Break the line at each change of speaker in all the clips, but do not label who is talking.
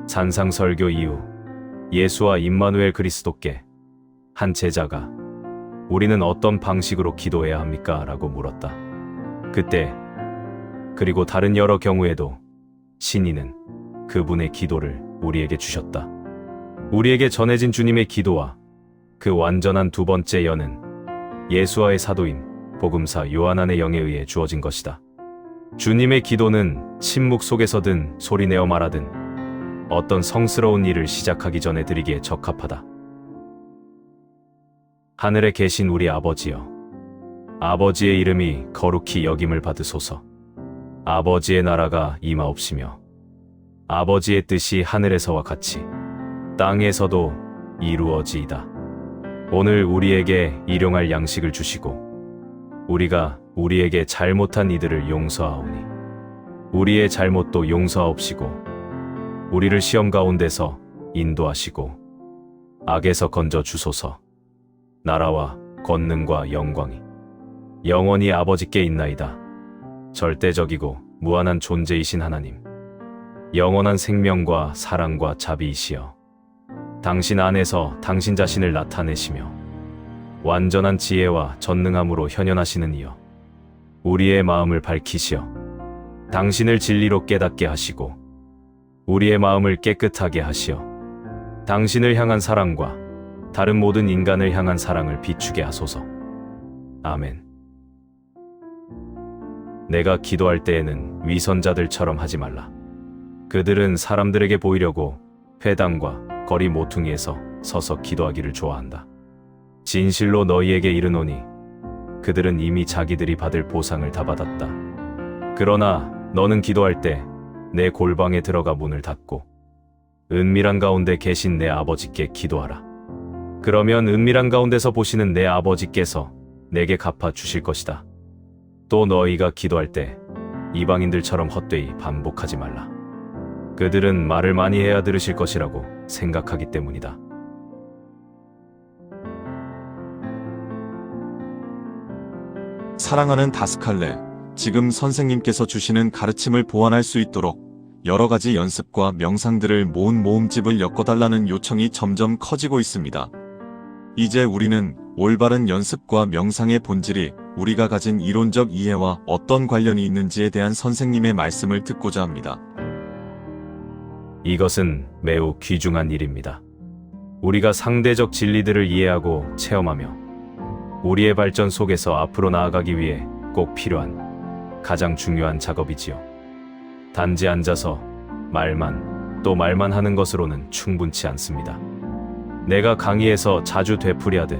산상설교 이후 예수와 임마누엘 그리스도께 한 제자가 우리는 어떤 방식으로 기도해야 합니까? 라고 물었다. 그때 그리고 다른 여러 경우에도 신이는 그분의 기도를 우리에게 주셨다. 우리에게 전해진 주님의 기도와 그 완전한 두 번째 연은 예수와의 사도인 복음사 요한안의 영에 의해 주어진 것이다. 주님의 기도는 침묵 속에서든 소리내어 말하든 어떤 성스러운 일을 시작하기 전에 드리기에 적합하다. 하늘에 계신 우리 아버지여, 아버지의 이름이 거룩히 여김을 받으소서. 아버지의 나라가 임하옵시며 아버지의 뜻이 하늘에서와 같이 땅에서도 이루어지이다. 오늘 우리에게 일용할 양식을 주시고 우리가 우리에게 잘못한 이들을 용서하오니 우리의 잘못도 용서하옵시고 우리를 시험 가운데서 인도하시고 악에서 건져 주소서. 나라와 권능과 영광이 영원히 아버지께 있나이다. 절대적이고 무한한 존재이신 하나님, 영원한 생명과 사랑과 자비이시여, 당신 안에서 당신 자신을 나타내시며 완전한 지혜와 전능함으로 현현하시는 이여, 우리의 마음을 밝히시어 당신을 진리로 깨닫게 하시고 우리의 마음을 깨끗하게 하시어 당신을 향한 사랑과 다른 모든 인간을 향한 사랑을 비추게 하소서. 아멘. 내가 기도할 때에는 위선자들처럼 하지 말라. 그들은 사람들에게 보이려고 회당과 거리 모퉁이에서 서서 기도하기를 좋아한다. 진실로 너희에게 이르노니 그들은 이미 자기들이 받을 보상을 다 받았다. 그러나 너는 기도할 때 내 골방에 들어가 문을 닫고 은밀한 가운데 계신 내 아버지께 기도하라. 그러면 은밀한 가운데서 보시는 내 아버지께서 내게 갚아 주실 것이다. 또 너희가 기도할 때 이방인들처럼 헛되이 반복하지 말라. 그들은 말을 많이 해야 들으실 것이라고 생각하기 때문이다.
사랑하는 다스칼레, 지금 선생님께서 주시는 가르침을 보완할 수 있도록 여러 가지 연습과 명상들을 모은 모음집을 엮어달라는 요청이 점점 커지고 있습니다. 이제 우리는 올바른 연습과 명상의 본질이 우리가 가진 이론적 이해와 어떤 관련이 있는지에 대한 선생님의 말씀을 듣고자 합니다.
이것은 매우 귀중한 일입니다. 우리가 상대적 진리들을 이해하고 체험하며 우리의 발전 속에서 앞으로 나아가기 위해 꼭 필요한 가장 중요한 작업이지요. 단지 앉아서 말만 또 말만 하는 것으로는 충분치 않습니다. 내가 강의에서 자주 되풀이하듯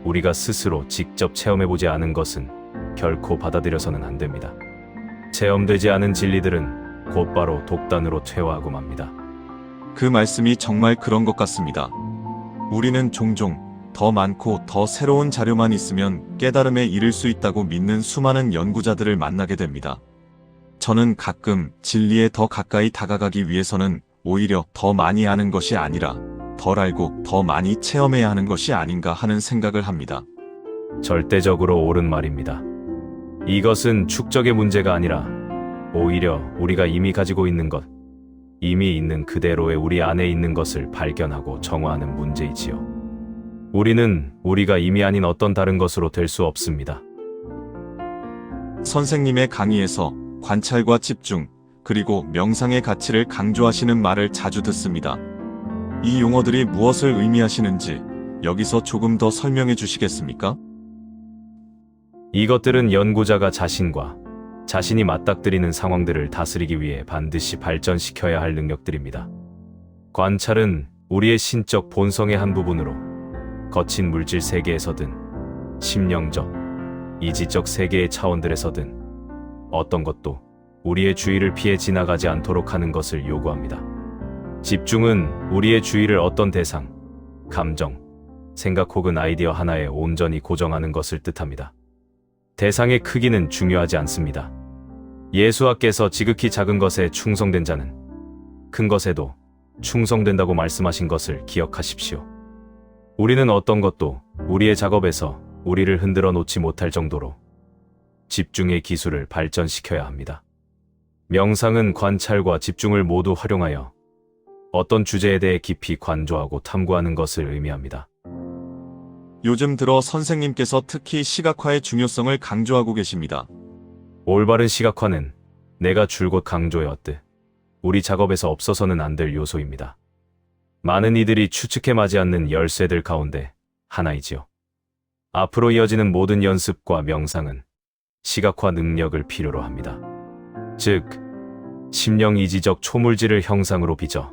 우리가 스스로 직접 체험해보지 않은 것은 결코 받아들여서는 안 됩니다. 체험되지 않은 진리들은 곧바로 독단으로 퇴화하고 맙니다.
그 말씀이 정말 그런 것 같습니다. 우리는 종종 더 많고 더 새로운 자료만 있으면 깨달음에 이를 수 있다고 믿는 수많은 연구자들을 만나게 됩니다. 저는 가끔 진리에 더 가까이 다가가기 위해서는 오히려 더 많이 아는 것이 아니라 덜 알고 더 많이 체험해야 하는 것이 아닌가 하는 생각을 합니다.
절대적으로 옳은 말입니다. 이것은 축적의 문제가 아니라 오히려 우리가 이미 가지고 있는 것, 이미 있는 그대로의 우리 안에 있는 것을 발견하고 정화하는 문제이지요. 우리는 우리가 이미 아닌 어떤 다른 것으로 될 수 없습니다.
선생님의 강의에서 관찰과 집중, 그리고 명상의 가치를 강조하시는 말을 자주 듣습니다. 이 용어들이 무엇을 의미하시는지 여기서 조금 더 설명해 주시겠습니까?
이것들은 연구자가 자신이 맞닥뜨리는 상황들을 다스리기 위해 반드시 발전시켜야 할 능력들입니다. 관찰은 우리의 신적 본성의 한 부분으로 거친 물질 세계에서든 심령적, 이지적 세계의 차원들에서든 어떤 것도 우리의 주의를 피해 지나가지 않도록 하는 것을 요구합니다. 집중은 우리의 주의를 어떤 대상, 감정, 생각 혹은 아이디어 하나에 온전히 고정하는 것을 뜻합니다. 대상의 크기는 중요하지 않습니다. 예수와께서 지극히 작은 것에 충성된 자는 큰 것에도 충성된다고 말씀하신 것을 기억하십시오. 우리는 어떤 것도 우리의 작업에서 우리를 흔들어 놓지 못할 정도로 집중의 기술을 발전시켜야 합니다. 명상은 관찰과 집중을 모두 활용하여 어떤 주제에 대해 깊이 관조하고 탐구하는 것을 의미합니다.
요즘 들어 선생님께서 특히 시각화의 중요성을 강조하고 계십니다.
올바른 시각화는 내가 줄곧 강조해왔듯 우리 작업에서 없어서는 안 될 요소입니다. 많은 이들이 추측해마지 않는 열쇠들 가운데 하나이지요. 앞으로 이어지는 모든 연습과 명상은 시각화 능력을 필요로 합니다. 즉, 심령이지적 초물질을 형상으로 빚어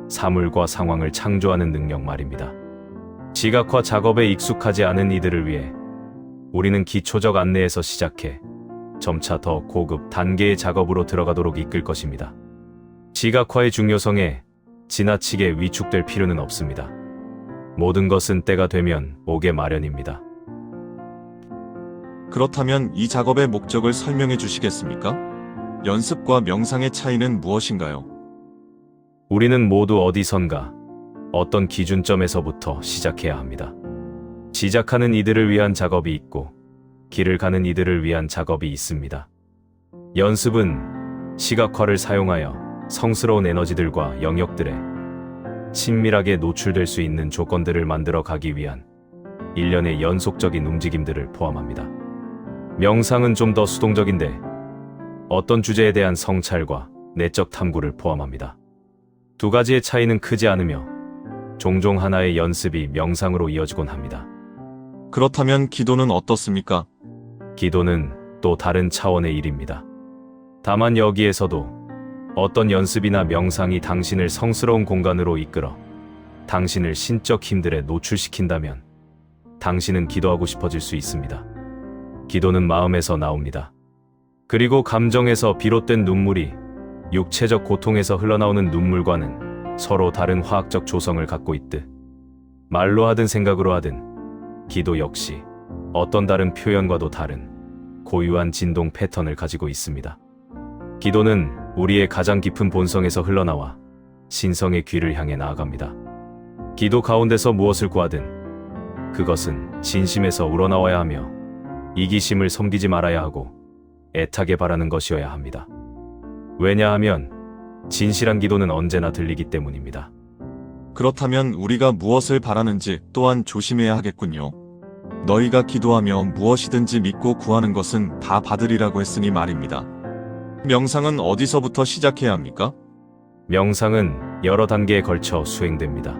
사물과 상황을 창조하는 능력 말입니다. 시각화 작업에 익숙하지 않은 이들을 위해 우리는 기초적 안내에서 시작해 점차 더 고급 단계의 작업으로 들어가도록 이끌 것입니다. 시각화의 중요성에 지나치게 위축될 필요는 없습니다. 모든 것은 때가 되면 오게 마련입니다.
그렇다면 이 작업의 목적을 설명해 주시겠습니까? 연습과 명상의 차이는 무엇인가요?
우리는 모두 어디선가 어떤 기준점에서부터 시작해야 합니다. 시작하는 이들을 위한 작업이 있고 길을 가는 이들을 위한 작업이 있습니다. 연습은 시각화를 사용하여 성스러운 에너지들과 영역들에 친밀하게 노출될 수 있는 조건들을 만들어 가기 위한 일련의 연속적인 움직임들을 포함합니다. 명상은 좀 더 수동적인데 어떤 주제에 대한 성찰과 내적 탐구를 포함합니다. 두 가지의 차이는 크지 않으며 종종 하나의 연습이 명상으로 이어지곤 합니다.
그렇다면 기도는 어떻습니까?
기도는 또 다른 차원의 일입니다. 다만 여기에서도 어떤 연습이나 명상이 당신을 성스러운 공간으로 이끌어 당신을 신적 힘들에 노출시킨다면 당신은 기도하고 싶어질 수 있습니다. 기도는 마음에서 나옵니다. 그리고 감정에서 비롯된 눈물이 육체적 고통에서 흘러나오는 눈물과는 서로 다른 화학적 조성을 갖고 있듯 말로 하든 생각으로 하든 기도 역시 어떤 다른 표현과도 다른 고유한 진동 패턴을 가지고 있습니다. 기도는 우리의 가장 깊은 본성에서 흘러나와 신성의 귀를 향해 나아갑니다. 기도 가운데서 무엇을 구하든 그것은 진심에서 우러나와야 하며 이기심을 섬기지 말아야 하고 애타게 바라는 것이어야 합니다. 왜냐하면 진실한 기도는 언제나 들리기 때문입니다.
그렇다면 우리가 무엇을 바라는지 또한 조심해야 하겠군요. 너희가 기도하며 무엇이든지 믿고 구하는 것은 다 받으리라고 했으니 말입니다. 명상은 어디서부터 시작해야 합니까?
명상은 여러 단계에 걸쳐 수행됩니다.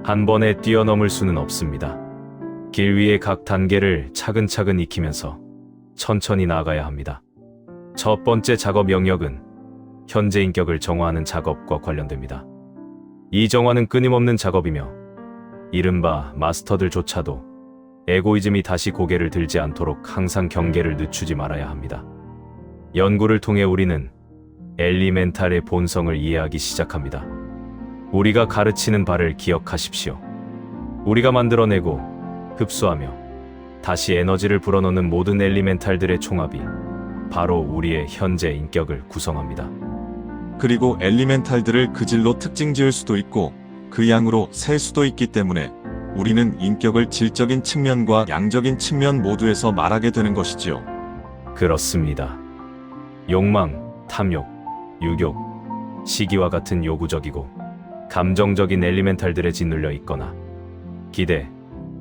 한 번에 뛰어넘을 수는 없습니다. 길 위의 각 단계를 차근차근 익히면서 천천히 나아가야 합니다. 첫 번째 작업 영역은 현재 인격을 정화하는 작업과 관련됩니다. 이 정화는 끊임없는 작업이며 이른바 마스터들조차도 에고이즘이 다시 고개를 들지 않도록 항상 경계를 늦추지 말아야 합니다. 연구를 통해 우리는 엘리멘탈의 본성을 이해하기 시작합니다. 우리가 가르치는 바를 기억하십시오. 우리가 만들어내고 흡수하며 다시 에너지를 불어넣는 모든 엘리멘탈들의 총합이 바로 우리의 현재 인격을 구성합니다.
그리고 엘리멘탈들을 그 질로 특징 지을 수도 있고 그 양으로 셀 수도 있기 때문에 우리는 인격을 질적인 측면과 양적인 측면 모두에서 말하게 되는 것이지요.
그렇습니다. 욕망, 탐욕, 유욕, 시기와 같은 요구적이고 감정적인 엘리멘탈들에 짓눌려 있거나 기대,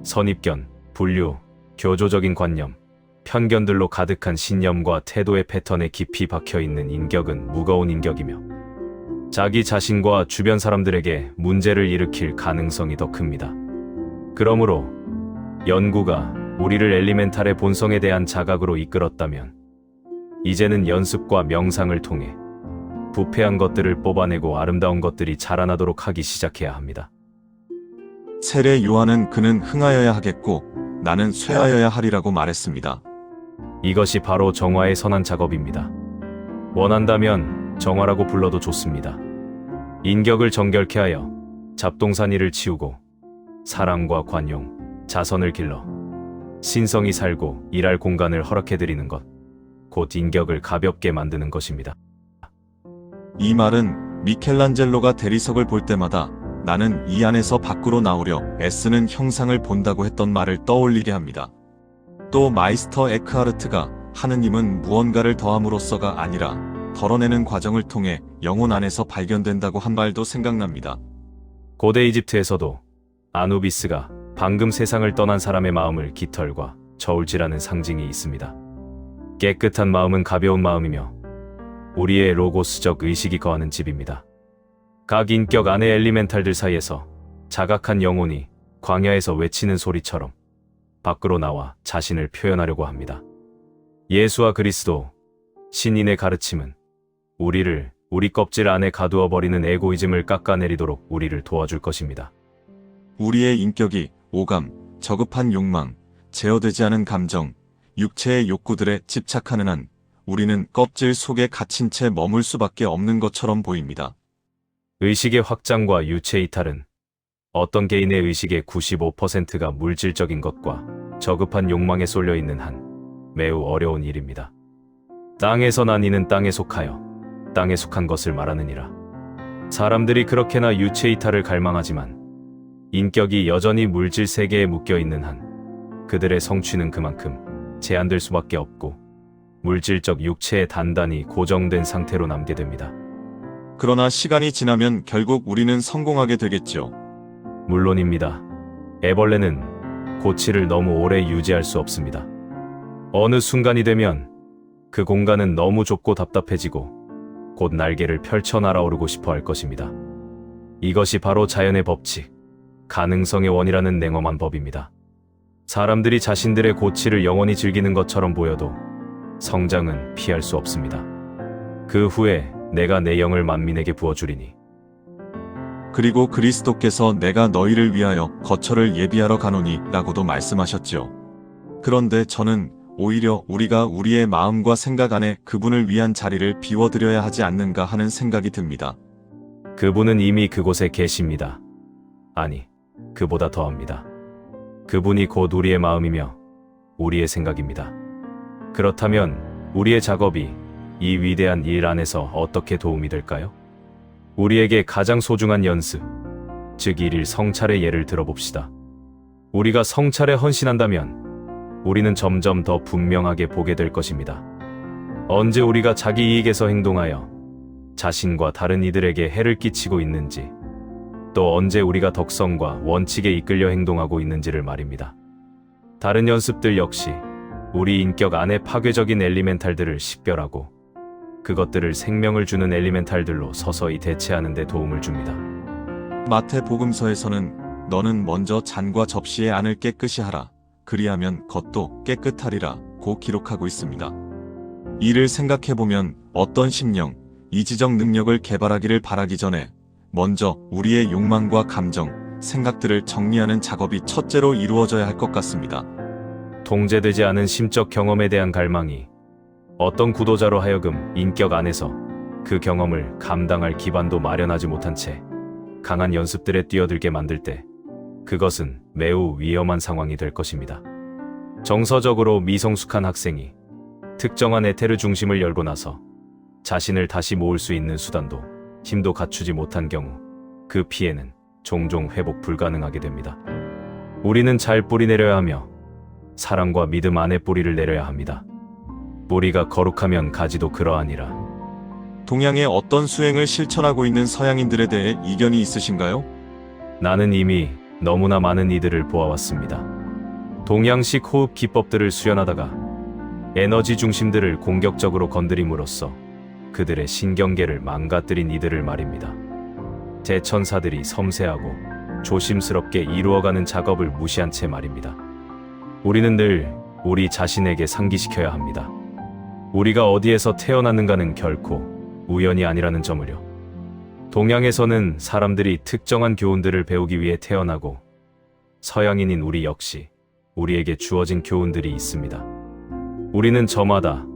선입견, 분류, 교조적인 관념, 편견들로 가득한 신념과 태도의 패턴에 깊이 박혀있는 인격은 무거운 인격이며 자기 자신과 주변 사람들에게 문제를 일으킬 가능성이 더 큽니다. 그러므로 연구가 우리를 엘리멘탈의 본성에 대한 자각으로 이끌었다면 이제는 연습과 명상을 통해 부패한 것들을 뽑아내고 아름다운 것들이 자라나도록 하기 시작해야 합니다.
세례 요한은 그는 흥하여야 하겠고 나는 쇠하여야 하리라고 말했습니다.
이것이 바로 정화의 선한 작업입니다. 원한다면 정화라고 불러도 좋습니다. 인격을 정결케 하여 잡동사니를 치우고 사랑과 관용, 자선을 길러 신성이 살고 일할 공간을 허락해드리는 것, 곧 인격을 가볍게 만드는 것입니다.
이 말은 미켈란젤로가 대리석을 볼 때마다 나는 이 안에서 밖으로 나오려 애쓰는 형상을 본다고 했던 말을 떠올리게 합니다. 또 마이스터 에크하르트가 하느님은 무언가를 더함으로써가 아니라 덜어내는 과정을 통해 영혼 안에서 발견된다고 한 말도 생각납니다.
고대 이집트에서도 아누비스가 방금 세상을 떠난 사람의 마음을 깃털과 저울질하는 상징이 있습니다. 깨끗한 마음은 가벼운 마음이며 우리의 로고스적 의식이 거하는 집입니다. 각 인격 안의 엘리멘탈들 사이에서 자각한 영혼이 광야에서 외치는 소리처럼 밖으로 나와 자신을 표현하려고 합니다. 예수와 그리스도, 신인의 가르침은 우리를 우리 껍질 안에 가두어 버리는 에고이즘을 깎아내리도록 우리를 도와줄 것입니다.
우리의 인격이 오감, 저급한 욕망, 제어되지 않은 감정, 육체의 욕구들에 집착하는 한 우리는 껍질 속에 갇힌 채 머물 수밖에 없는 것처럼 보입니다.
의식의 확장과 유체 이탈은 어떤 개인의 의식의 95%가 물질적인 것과 저급한 욕망에 쏠려 있는 한 매우 어려운 일입니다. 땅에서 난 이는 땅에 속하여 땅에 속한 것을 말하느니라. 사람들이 그렇게나 유체 이탈을 갈망하지만 인격이 여전히 물질 세계에 묶여 있는 한 그들의 성취는 그만큼 제한될 수밖에 없고 물질적 육체에 단단히 고정된 상태로 남게 됩니다.
그러나 시간이 지나면 결국 우리는 성공하게 되겠죠.
물론입니다. 애벌레는 고치를 너무 오래 유지할 수 없습니다. 어느 순간이 되면 그 공간은 너무 좁고 답답해지고 곧 날개를 펼쳐 날아오르고 싶어 할 것입니다. 이것이 바로 자연의 법칙, 가능성의 원이라는 냉엄한 법입니다. 사람들이 자신들의 고치를 영원히 즐기는 것처럼 보여도 성장은 피할 수 없습니다. 그 후에 내가 내 영을 만민에게 부어주리니
그리고 그리스도께서 내가 너희를 위하여 거처를 예비하러 가노니 라고도 말씀하셨죠. 그런데 저는 오히려 우리가 우리의 마음과 생각 안에 그분을 위한 자리를 비워드려야 하지 않는가 하는 생각이 듭니다.
그분은 이미 그곳에 계십니다. 아니, 그보다 더합니다. 그분이 곧 우리의 마음이며 우리의 생각입니다. 그렇다면 우리의 작업이 이 위대한 일 안에서 어떻게 도움이 될까요? 우리에게 가장 소중한 연습, 즉 일일 성찰의 예를 들어봅시다. 우리가 성찰에 헌신한다면 우리는 점점 더 분명하게 보게 될 것입니다. 언제 우리가 자기 이익에서 행동하여 자신과 다른 이들에게 해를 끼치고 있는지, 또 언제 우리가 덕성과 원칙에 이끌려 행동하고 있는지를 말입니다. 다른 연습들 역시 우리 인격 안의 파괴적인 엘리멘탈들을 식별하고 그것들을 생명을 주는 엘리멘탈들로 서서히 대체하는 데 도움을 줍니다.
마태복음서에서는 너는 먼저 잔과 접시의 안을 깨끗이 하라. 그리하면 겉도 깨끗하리라 고 기록하고 있습니다. 이를 생각해보면 어떤 심령, 이지적 능력을 개발하기를 바라기 전에 먼저 우리의 욕망과 감정, 생각들을 정리하는 작업이 첫째로 이루어져야 할 것 같습니다.
통제되지 않은 심적 경험에 대한 갈망이 어떤 구도자로 하여금 인격 안에서 그 경험을 감당할 기반도 마련하지 못한 채 강한 연습들에 뛰어들게 만들 때 그것은 매우 위험한 상황이 될 것입니다. 정서적으로 미성숙한 학생이 특정한 에테르 중심을 열고 나서 자신을 다시 모을 수 있는 수단도 힘도 갖추지 못한 경우 그 피해는 종종 회복 불가능하게 됩니다. 우리는 잘 뿌리 내려야 하며 사랑과 믿음 안에 뿌리를 내려야 합니다. 뿌리가 거룩하면 가지도 그러하니라.
동양의 어떤 수행을 실천하고 있는 서양인들에 대해 이견이 있으신가요?
나는 이미 너무나 많은 이들을 보아왔습니다. 동양식 호흡 기법들을 수련하다가 에너지 중심들을 공격적으로 건드림으로써 그들의 신경계를 망가뜨린 이들을 말입니다. 대천사들이 섬세하고 조심스럽게 이루어가는 작업을 무시한 채 말입니다. 우리는 늘 우리 자신에게 상기시켜야 합니다. 우리가 어디에서 태어났는가는 결코 우연이 아니라는 점을요. 동양에서는 사람들이 특정한 교훈들을 배우기 위해 태어나고 서양인인 우리 역시 우리에게 주어진 교훈들이 있습니다. 우리는 저마다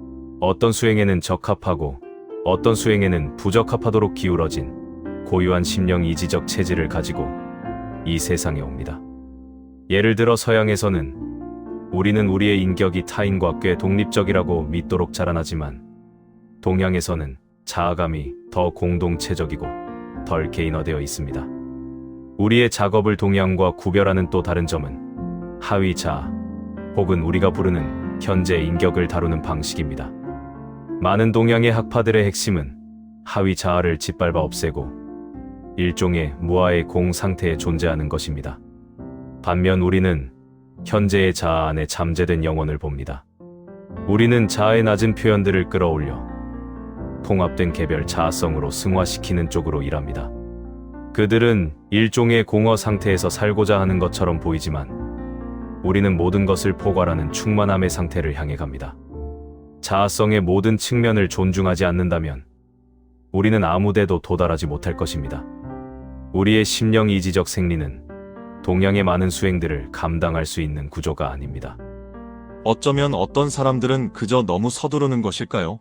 어떤 수행에는 적합하고 어떤 수행에는 부적합하도록 기울어진 고유한 심령 이지적 체질을 가지고 이 세상에 옵니다. 예를 들어 서양에서는 우리는 우리의 인격이 타인과 꽤 독립적이라고 믿도록 자라나지만 동양에서는 자아감이 더 공동체적이고 덜 개인화되어 있습니다. 우리의 작업을 동양과 구별하는 또 다른 점은 하위 자아 혹은 우리가 부르는 현재 인격을 다루는 방식입니다. 많은 동양의 학파들의 핵심은 하위 자아를 짓밟아 없애고 일종의 무아의 공 상태에 존재하는 것입니다. 반면 우리는 현재의 자아 안에 잠재된 영혼을 봅니다. 우리는 자아의 낮은 표현들을 끌어올려 통합된 개별 자아성으로 승화시키는 쪽으로 일합니다. 그들은 일종의 공허 상태에서 살고자 하는 것처럼 보이지만 우리는 모든 것을 포괄하는 충만함의 상태를 향해 갑니다. 자아성의 모든 측면을 존중하지 않는다면 우리는 아무데도 도달하지 못할 것입니다. 우리의 심령 이지적 생리는 동양의 많은 수행들을 감당할 수 있는 구조가 아닙니다.
어쩌면 어떤 사람들은 그저 너무 서두르는 것일까요?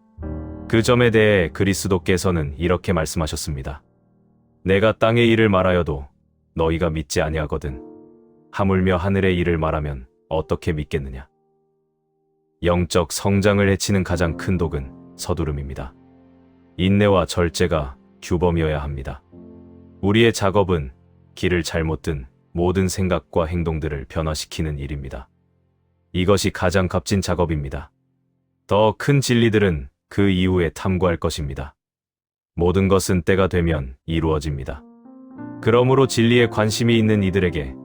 그 점에 대해 그리스도께서는 이렇게 말씀하셨습니다. 내가 땅의 일을 말하여도 너희가 믿지 아니하거든. 하물며 하늘의 일을 말하면 어떻게 믿겠느냐. 영적 성장을 해치는 가장 큰 독은 서두름입니다. 인내와 절제가 규범이어야 합니다. 우리의 작업은 길을 잘못 든 모든 생각과 행동들을 변화시키는 일입니다. 이것이 가장 값진 작업입니다. 더 큰 진리들은 그 이후에 탐구할 것입니다. 모든 것은 때가 되면 이루어집니다. 그러므로 진리에 관심이 있는 이들에게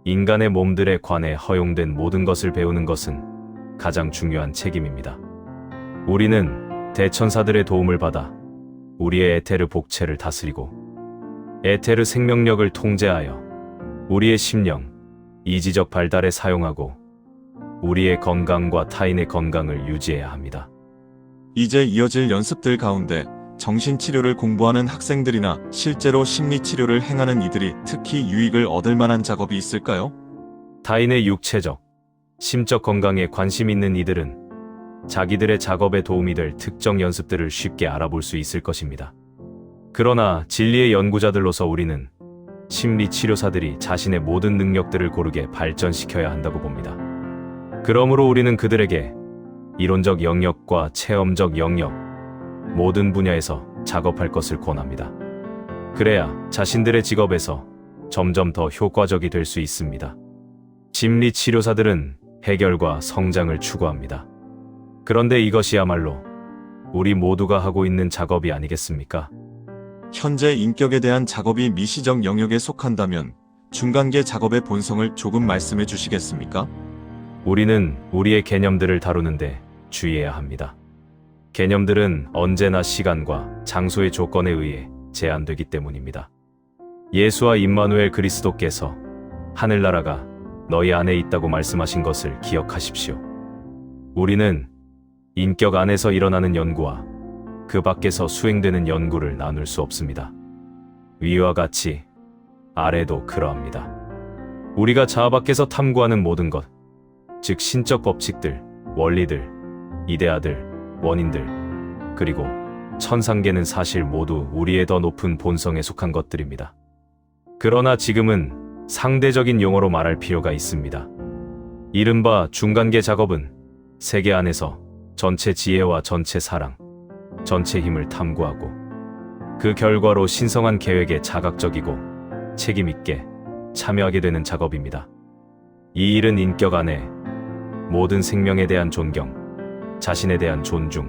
인간의 몸들에 관해 허용된 모든 것을 배우는 것은 가장 중요한 책임입니다. 우리는 대천사들의 도움을 받아 우리의 에테르 복체를 다스리고 에테르 생명력을 통제하여 우리의 심령, 이지적 발달에 사용하고 우리의 건강과 타인의 건강을 유지해야 합니다.
이제 이어질 연습들 가운데 정신치료를 공부하는 학생들이나 실제로 심리치료를 행하는 이들이 특히 유익을 얻을 만한 작업이 있을까요?
타인의 육체적, 심적 건강에 관심 있는 이들은 자기들의 작업에 도움이 될 특정 연습들을 쉽게 알아볼 수 있을 것입니다. 그러나 진리의 연구자들로서 우리는 심리치료사들이 자신의 모든 능력들을 고르게 발전시켜야 한다고 봅니다. 그러므로 우리는 그들에게 이론적 영역과 체험적 영역, 모든 분야에서 작업할 것을 권합니다. 그래야 자신들의 직업에서 점점 더 효과적이 될 수 있습니다. 심리치료사들은 해결과 성장을 추구합니다. 그런데 이것이야말로 우리 모두가 하고 있는 작업이 아니겠습니까?
현재 인격에 대한 작업이 미시적 영역에 속한다면 중간계 작업의 본성을 조금 말씀해 주시겠습니까?
우리는 우리의 개념들을 다루는데 주의해야 합니다. 개념들은 언제나 시간과 장소의 조건에 의해 제한되기 때문입니다. 예수와 임마누엘 그리스도께서 하늘나라가 너희 안에 있다고 말씀하신 것을 기억하십시오. 우리는 인격 안에서 일어나는 연구와 그 밖에서 수행되는 연구를 나눌 수 없습니다. 위와 같이 아래도 그러합니다. 우리가 자아 밖에서 탐구하는 모든 것, 즉 신적 법칙들, 원리들, 이데아들, 원인들, 그리고 천상계는 사실 모두 우리의 더 높은 본성에 속한 것들입니다. 그러나 지금은 상대적인 용어로 말할 필요가 있습니다. 이른바 중간계 작업은 세계 안에서 전체 지혜와 전체 사랑, 전체 힘을 탐구하고 그 결과로 신성한 계획에 자각적이고 책임있게 참여하게 되는 작업입니다. 이 일은 인격 안에 모든 생명에 대한 존경, 자신에 대한 존중,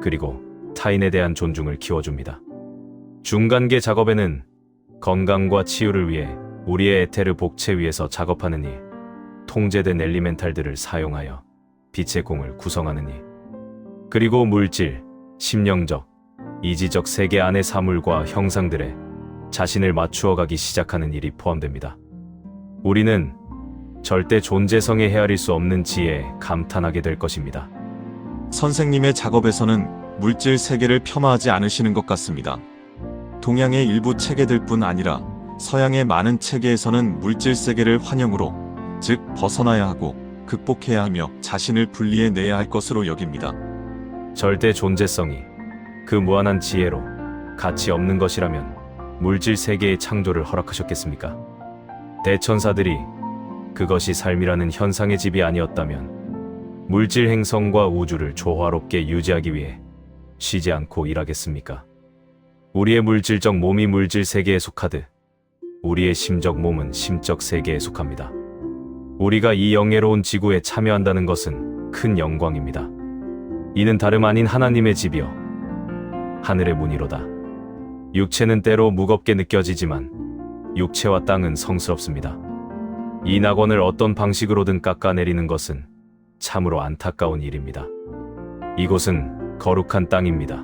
그리고 타인에 대한 존중을 키워줍니다. 중간계 작업에는 건강과 치유를 위해 우리의 에테르 복체 위에서 작업하는 일, 통제된 엘리멘탈들을 사용하여 빛의 공을 구성하는 일, 그리고 물질, 심령적, 이지적 세계 안의 사물과 형상들에 자신을 맞추어 가기 시작하는 일이 포함됩니다. 우리는 절대 존재성에 헤아릴 수 없는 지혜에 감탄하게 될 것입니다.
선생님의 작업에서는 물질 세계를 폄하하지 않으시는 것 같습니다. 동양의 일부 체계들뿐 아니라 서양의 많은 체계에서는 물질 세계를 환영으로, 즉 벗어나야 하고 극복해야 하며 자신을 분리해내야 할 것으로 여깁니다.
절대 존재성이 그 무한한 지혜로 가치 없는 것이라면 물질 세계의 창조를 허락하셨겠습니까? 대천사들이 그것이 삶이라는 현상의 집이 아니었다면 물질 행성과 우주를 조화롭게 유지하기 위해 쉬지 않고 일하겠습니까? 우리의 물질적 몸이 물질 세계에 속하듯 우리의 심적 몸은 심적 세계에 속합니다. 우리가 이 영예로운 지구에 참여한다는 것은 큰 영광입니다. 이는 다름 아닌 하나님의 집이요 하늘의 문이로다. 육체는 때로 무겁게 느껴지지만 육체와 땅은 성스럽습니다. 이 낙원을 어떤 방식으로든 깎아내리는 것은 참으로 안타까운 일입니다. 이곳은 거룩한 땅입니다.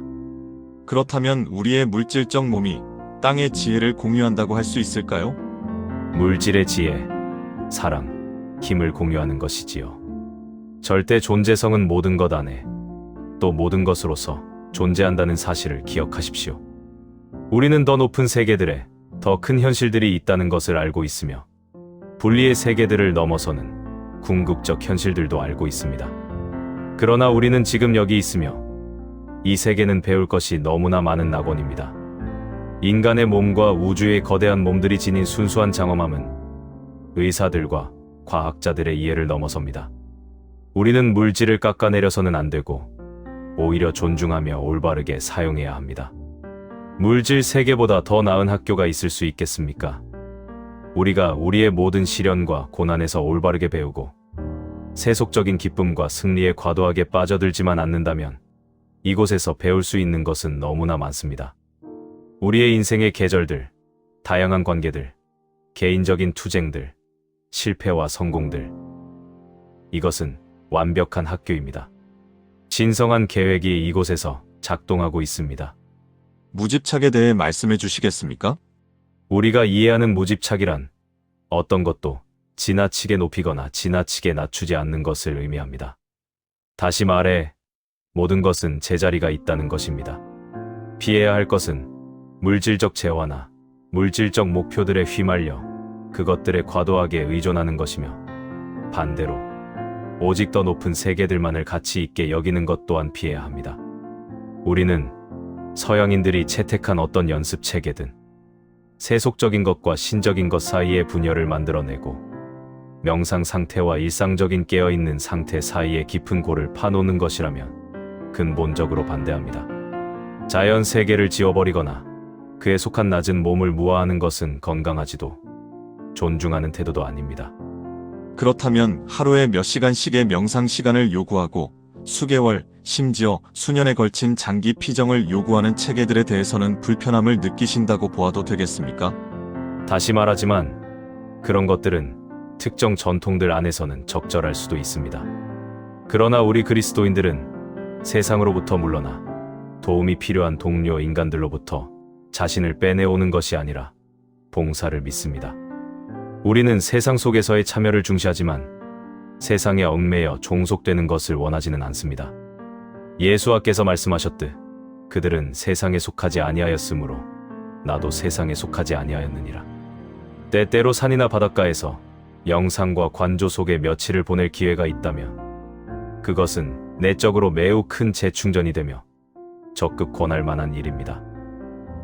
그렇다면 우리의 물질적 몸이 땅의 지혜를 공유한다고 할 수 있을까요?
물질의 지혜, 사랑, 힘을 공유하는 것이지요. 절대 존재성은 모든 것 안에 또 모든 것으로서 존재한다는 사실을 기억하십시오. 우리는 더 높은 세계들에 더 큰 현실들이 있다는 것을 알고 있으며 분리의 세계들을 넘어서는 궁극적 현실들도 알고 있습니다. 그러나 우리는 지금 여기 있으며 이 세계는 배울 것이 너무나 많은 낙원입니다. 인간의 몸과 우주의 거대한 몸들이 지닌 순수한 장엄함은 의사들과 과학자들의 이해를 넘어섭니다. 우리는 물질을 깎아내려서는 안 되고 오히려 존중하며 올바르게 사용해야 합니다. 물질 세계보다 더 나은 학교가 있을 수 있겠습니까? 우리가 우리의 모든 시련과 고난에서 올바르게 배우고 세속적인 기쁨과 승리에 과도하게 빠져들지만 않는다면 이곳에서 배울 수 있는 것은 너무나 많습니다. 우리의 인생의 계절들, 다양한 관계들, 개인적인 투쟁들, 실패와 성공들. 이것은 완벽한 학교입니다. 신성한 계획이 이곳에서 작동하고 있습니다.
무집착에 대해 말씀해 주시겠습니까?
우리가 이해하는 무집착이란 어떤 것도 지나치게 높이거나 지나치게 낮추지 않는 것을 의미합니다. 다시 말해 모든 것은 제자리가 있다는 것입니다. 피해야 할 것은 물질적 재화나 물질적 목표들에 휘말려 그것들에 과도하게 의존하는 것이며 반대로 오직 더 높은 세계들만을 가치 있게 여기는 것 또한 피해야 합니다. 우리는 서양인들이 채택한 어떤 연습 체계든 세속적인 것과 신적인 것 사이의 분열을 만들어내고 명상 상태와 일상적인 깨어있는 상태 사이의 깊은 골을 파놓는 것이라면 근본적으로 반대합니다. 자연 세계를 지워버리거나 그에 속한 낮은 몸을 무아하는 것은 건강하지도 존중하는 태도도 아닙니다.
그렇다면 하루에 몇 시간씩의 명상 시간을 요구하고 수개월, 심지어 수년에 걸친 장기 피정을 요구하는 체계들에 대해서는 불편함을 느끼신다고 보아도 되겠습니까?
다시 말하지만 그런 것들은 특정 전통들 안에서는 적절할 수도 있습니다. 그러나 우리 그리스도인들은 세상으로부터 물러나 도움이 필요한 동료 인간들로부터 자신을 빼내오는 것이 아니라 봉사를 믿습니다. 우리는 세상 속에서의 참여를 중시하지만 세상에 얽매여 종속되는 것을 원하지는 않습니다. 예수께서 말씀하셨듯 그들은 세상에 속하지 아니하였으므로 나도 세상에 속하지 아니하였느니라. 때때로 산이나 바닷가에서 영상과 관조 속에 며칠을 보낼 기회가 있다면 그것은 내적으로 매우 큰 재충전이 되며 적극 권할 만한 일입니다.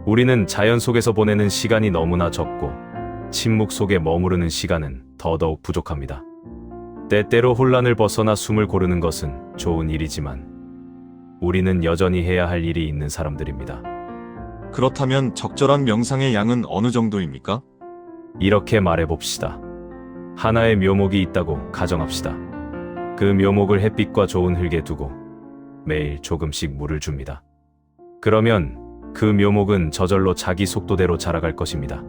우리는 자연 속에서 보내는 시간이 너무나 적고 침묵 속에 머무르는 시간은 더더욱 부족합니다. 때때로 혼란을 벗어나 숨을 고르는 것은 좋은 일이지만 우리는 여전히 해야 할 일이 있는 사람들입니다.
그렇다면 적절한 명상의 양은 어느 정도입니까?
이렇게 말해봅시다. 하나의 묘목이 있다고 가정합시다. 그 묘목을 햇빛과 좋은 흙에 두고 매일 조금씩 물을 줍니다. 그러면 그 묘목은 저절로 자기 속도대로 자라갈 것입니다.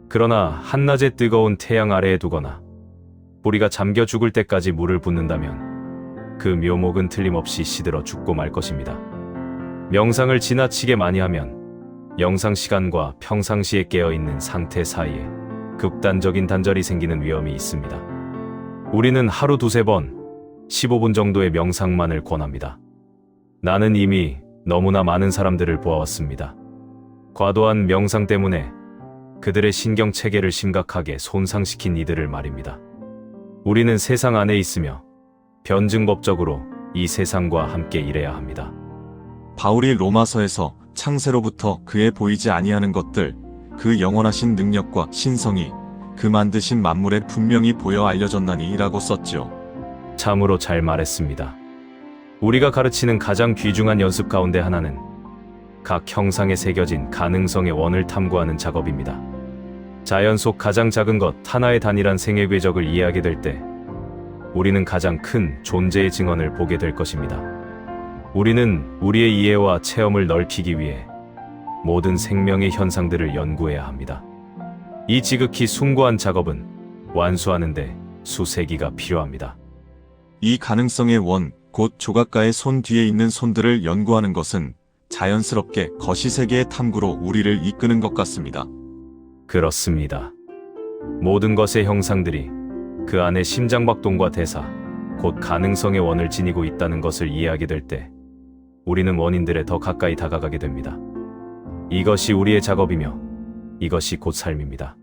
그러나 한낮에 뜨거운 태양 아래에 두거나 뿌리가 잠겨 죽을 때까지 물을 붓는다면 그 묘목은 틀림없이 시들어 죽고 말 것입니다. 명상을 지나치게 많이 하면 영상 시간과 평상시에 깨어있는 상태 사이에 극단적인 단절이 생기는 위험이 있습니다. 우리는 하루 두세 번 15분 정도의 명상만을 권합니다. 나는 이미 너무나 많은 사람들을 보아왔습니다. 과도한 명상 때문에 그들의 신경 체계를 심각하게 손상시킨 이들을 말입니다. 우리는 세상 안에 있으며 변증법적으로 이 세상과 함께 일해야 합니다.
바울이 로마서에서 창세로부터 그에 보이지 아니하는 것들, 그 영원하신 능력과 신성이 그 만드신 만물에 분명히 보여 알려졌나니 라고 썼지요.
참으로 잘 말했습니다. 우리가 가르치는 가장 귀중한 연습 가운데 하나는 각 형상에 새겨진 가능성의 원을 탐구하는 작업입니다. 자연 속 가장 작은 것 하나의 단일한 생애 궤적을 이해하게 될 때 우리는 가장 큰 존재의 증언을 보게 될 것입니다. 우리는 우리의 이해와 체험을 넓히기 위해 모든 생명의 현상들을 연구해야 합니다. 이 지극히 숭고한 작업은 완수하는데 수세기가 필요합니다.
이 가능성의 원, 곧 조각가의 손 뒤에 있는 손들을 연구하는 것은 자연스럽게 거시세계의 탐구로 우리를 이끄는 것 같습니다.
그렇습니다. 모든 것의 형상들이 그 안에 심장박동과 대사, 곧 가능성의 원을 지니고 있다는 것을 이해하게 될 때 우리는 원인들에 더 가까이 다가가게 됩니다. 이것이 우리의 작업이며 이것이 곧 삶입니다.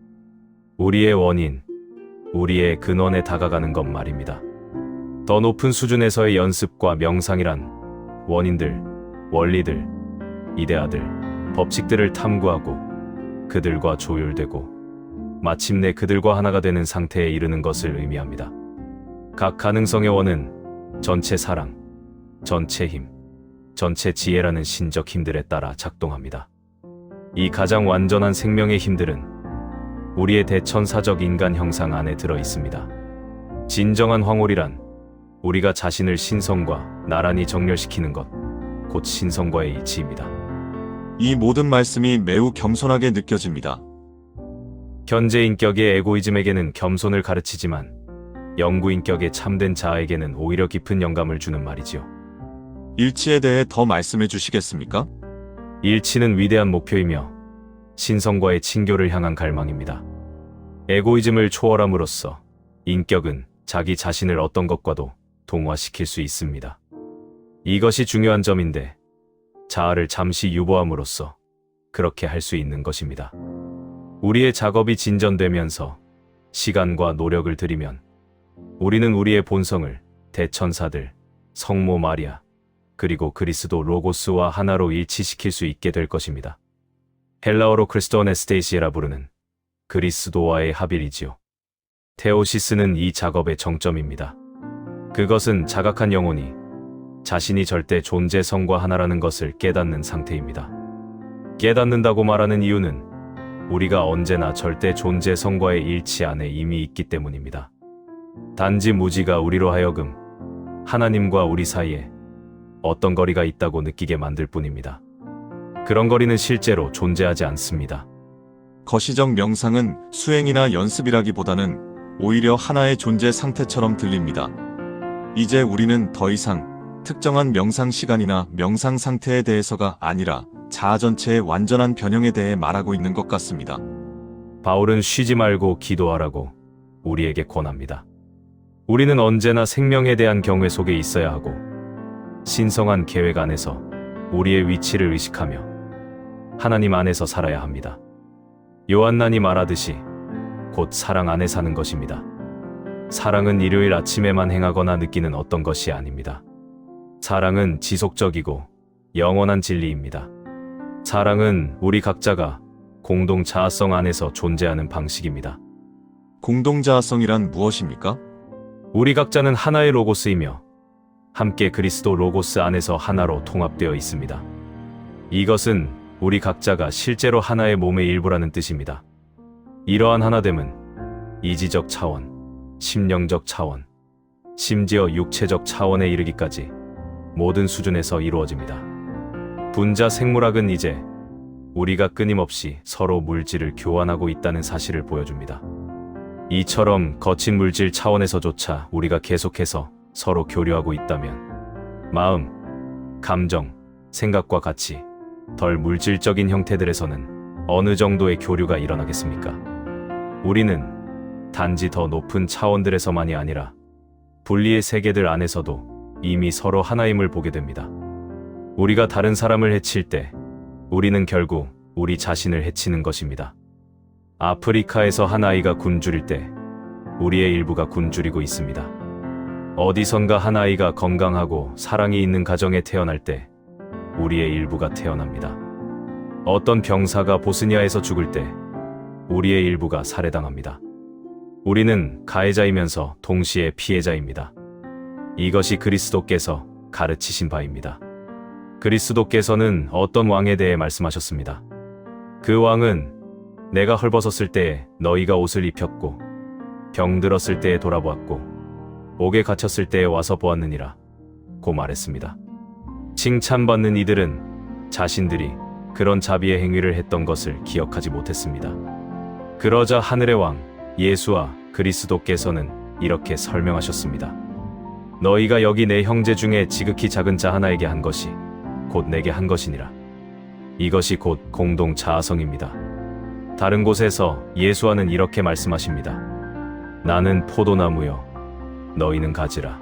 우리의 원인, 우리의 근원에 다가가는 것 말입니다. 더 높은 수준에서의 연습과 명상이란 원인들, 원리들, 이데아들, 법칙들을 탐구하고 그들과 조율되고 마침내 그들과 하나가 되는 상태에 이르는 것을 의미합니다. 각 가능성의 원은 전체 사랑, 전체 힘, 전체 지혜라는 신적 힘들에 따라 작동합니다. 이 가장 완전한 생명의 힘들은 우리의 대천사적 인간 형상 안에 들어 있습니다. 진정한 황홀이란 우리가 자신을 신성과 나란히 정렬시키는 것, 곧 신성과의 이치입니다.
이 모든 말씀이 매우 겸손하게 느껴집니다.
현재 인격의 에고이즘에게는 겸손을 가르치지만 영구 인격의 참된 자아에게는 오히려 깊은 영감을 주는 말이지요.
일치에 대해 더 말씀해 주시겠습니까?
일치는 위대한 목표이며 신성과의 친교를 향한 갈망입니다. 에고이즘을 초월함으로써 인격은 자기 자신을 어떤 것과도 동화시킬 수 있습니다. 이것이 중요한 점인데 자아를 잠시 유보함으로써 그렇게 할 수 있는 것입니다. 우리의 작업이 진전되면서 시간과 노력을 들이면 우리는 우리의 본성을 대천사들, 성모 마리아, 그리고 그리스도 로고스와 하나로 일치시킬 수 있게 될 것입니다. 헬라어로 크리스토네스테이시에라 부르는 그리스도와의 합일이지요. 테오시스는 이 작업의 정점입니다. 그것은 자각한 영혼이 자신이 절대 존재성과 하나라는 것을 깨닫는 상태입니다. 깨닫는다고 말하는 이유는 우리가 언제나 절대 존재성과의 일치 안에 이미 있기 때문입니다. 단지 무지가 우리로 하여금 하나님과 우리 사이에 어떤 거리가 있다고 느끼게 만들 뿐입니다. 그런 거리는 실제로 존재하지 않습니다.
거시적 명상은 수행이나 연습이라기보다는 오히려 하나의 존재 상태처럼 들립니다. 이제 우리는 더 이상 특정한 명상 시간이나 명상 상태에 대해서가 아니라 자아 전체의 완전한 변형에 대해 말하고 있는 것 같습니다.
바울은 쉬지 말고 기도하라고 우리에게 권합니다. 우리는 언제나 생명에 대한 경외 속에 있어야 하고 신성한 계획 안에서 우리의 위치를 의식하며 하나님 안에서 살아야 합니다. 요한난이 말하듯이 곧 사랑 안에 사는 것입니다. 사랑은 일요일 아침에만 행하거나 느끼는 어떤 것이 아닙니다. 사랑은 지속적이고 영원한 진리입니다. 사랑은 우리 각자가 공동 자아성 안에서 존재하는 방식입니다.
공동자아성이란 무엇입니까?
우리 각자는 하나의 로고스이며 함께 그리스도 로고스 안에서 하나로 통합되어 있습니다. 이것은 우리 각자가 실제로 하나의 몸의 일부라는 뜻입니다. 이러한 하나됨은 이지적 차원, 심령적 차원, 심지어 육체적 차원에 이르기까지 모든 수준에서 이루어집니다. 분자 생물학은 이제 우리가 끊임없이 서로 물질을 교환하고 있다는 사실을 보여줍니다. 이처럼 거친 물질 차원에서조차 우리가 계속해서 서로 교류하고 있다면 마음, 감정, 생각과 같이 덜 물질적인 형태들에서는 어느 정도의 교류가 일어나겠습니까? 우리는 단지 더 높은 차원들에서만이 아니라 분리의 세계들 안에서도 이미 서로 하나임을 보게 됩니다. 우리가 다른 사람을 해칠 때 우리는 결국 우리 자신을 해치는 것입니다. 아프리카에서 한 아이가 굶주릴 때 우리의 일부가 굶주리고 있습니다. 어디선가 한 아이가 건강하고 사랑이 있는 가정에 태어날 때 우리의 일부가 태어납니다. 어떤 병사가 보스니아에서 죽을 때 우리의 일부가 살해당합니다. 우리는 가해자이면서 동시에 피해자입니다. 이것이 그리스도께서 가르치신 바입니다. 그리스도께서는 어떤 왕에 대해 말씀하셨습니다. 그 왕은 내가 헐벗었을 때에 너희가 옷을 입혔고 병들었을 때에 돌아보았고 옥에 갇혔을 때에 와서 보았느니라 고 말했습니다. 칭찬받는 이들은 자신들이 그런 자비의 행위를 했던 것을 기억하지 못했습니다. 그러자 하늘의 왕 예수와 그리스도께서는 이렇게 설명하셨습니다. 너희가 여기 내 형제 중에 지극히 작은 자 하나에게 한 것이 곧 내게 한 것이니라. 이것이 곧 공동 자아성입니다. 다른 곳에서 예수와는 이렇게 말씀하십니다. 나는 포도나무요 너희는 가지라.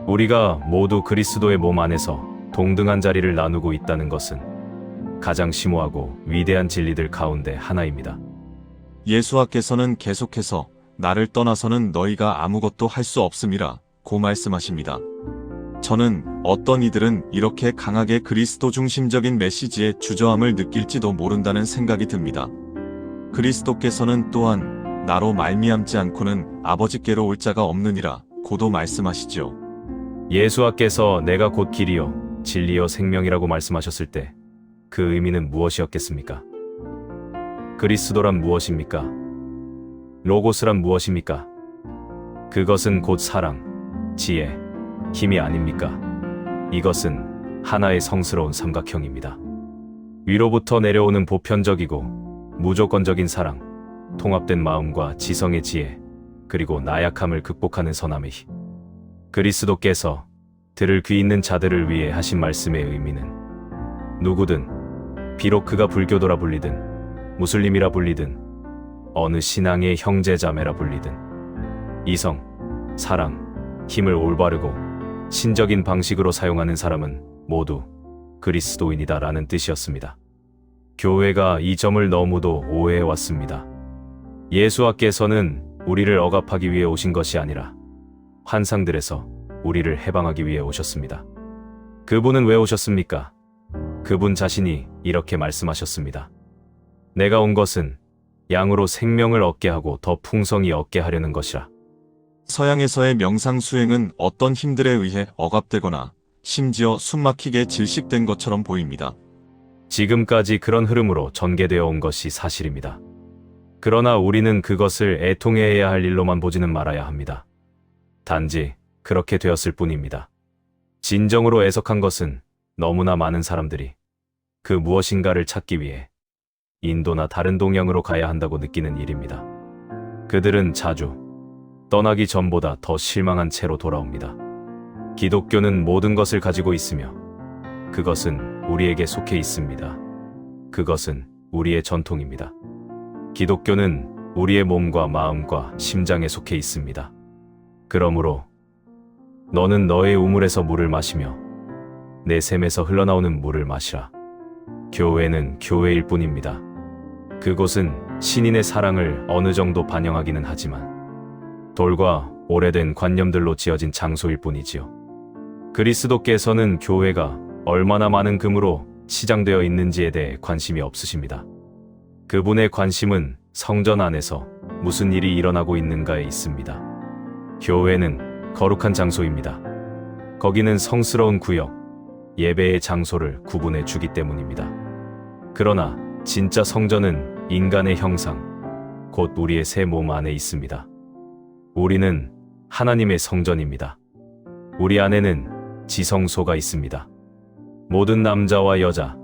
우리가 모두 그리스도의 몸 안에서 동등한 자리를 나누고 있다는 것은 가장 심오하고 위대한 진리들 가운데 하나입니다.
예수와께서는 계속해서 나를 떠나서는 너희가 아무것도 할 수 없음이라 고 말씀하십니다. 저는 어떤 이들은 이렇게 강하게 그리스도 중심적인 메시지에 주저함을 느낄지도 모른다는 생각이 듭니다. 그리스도께서는 또한 나로 말미암지 않고는 아버지께로 올 자가 없느니라 고도 말씀하시죠.
예수와께서 내가 곧 길이요 진리요 생명이라고 말씀하셨을 때 그 의미는 무엇이었겠습니까? 그리스도란 무엇입니까? 로고스란 무엇입니까? 그것은 곧 사랑, 지혜, 힘이 아닙니까? 이것은 하나의 성스러운 삼각형입니다. 위로부터 내려오는 보편적이고 무조건적인 사랑, 통합된 마음과 지성의 지혜, 그리고 나약함을 극복하는 선함의 힘. 그리스도께서 들을 귀 있는 자들을 위해 하신 말씀의 의미는 누구든 비록 그가 불교도라 불리든 무슬림이라 불리든 어느 신앙의 형제자매라 불리든 이성, 사랑, 힘을 올바르고 신적인 방식으로 사용하는 사람은 모두 그리스도인이다 라는 뜻이었습니다. 교회가 이 점을 너무도 오해해왔습니다. 예수와께서는 우리를 억압하기 위해 오신 것이 아니라 환상들에서 우리를 해방하기 위해 오셨습니다. 그분은 왜 오셨습니까? 그분 자신이 이렇게 말씀하셨습니다. 내가 온 것은 양으로 생명을 얻게 하고 더 풍성히 얻게 하려는 것이라.
서양에서의 명상 수행은 어떤 힘들에 의해 억압되거나 심지어 숨막히게 질식된 것처럼 보입니다.
지금까지 그런 흐름으로 전개되어 온 것이 사실입니다. 그러나 우리는 그것을 애통해야 할 일로만 보지는 말아야 합니다. 단지 그렇게 되었을 뿐입니다. 진정으로 애석한 것은 너무나 많은 사람들이 그 무엇인가를 찾기 위해 인도나 다른 동양으로 가야 한다고 느끼는 일입니다. 그들은 자주 떠나기 전보다 더 실망한 채로 돌아옵니다. 기독교는 모든 것을 가지고 있으며 그것은 우리에게 속해 있습니다. 그것은 우리의 전통입니다. 기독교는 우리의 몸과 마음과 심장에 속해 있습니다. 그러므로 너는 너의 우물에서 물을 마시며 내 샘에서 흘러나오는 물을 마시라. 교회는 교회일 뿐입니다. 그곳은 신인의 사랑을 어느 정도 반영하기는 하지만 돌과 오래된 관념들로 지어진 장소일 뿐이지요. 그리스도께서는 교회가 얼마나 많은 금으로 치장되어 있는지에 대해 관심이 없으십니다. 그분의 관심은 성전 안에서 무슨 일이 일어나고 있는가에 있습니다. 교회는 거룩한 장소입니다. 거기는 성스러운 구역, 예배의 장소를 구분해 주기 때문입니다. 그러나 진짜 성전은 인간의 형상, 곧 우리의 새 몸 안에 있습니다. 우리는 하나님의 성전입니다. 우리 안에는 지성소가 있습니다. 모든 남자와 여자,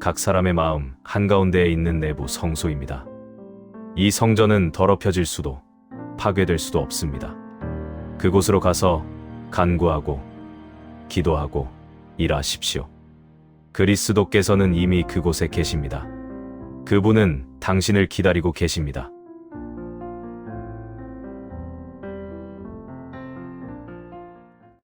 각 사람의 마음 한가운데에 있는 내부 성소입니다. 이 성전은 더럽혀질 수도 파괴될 수도 없습니다. 그곳으로 가서 간구하고 기도하고 일하십시오. 그리스도께서는 이미 그곳에 계십니다. 그분은 당신을 기다리고 계십니다.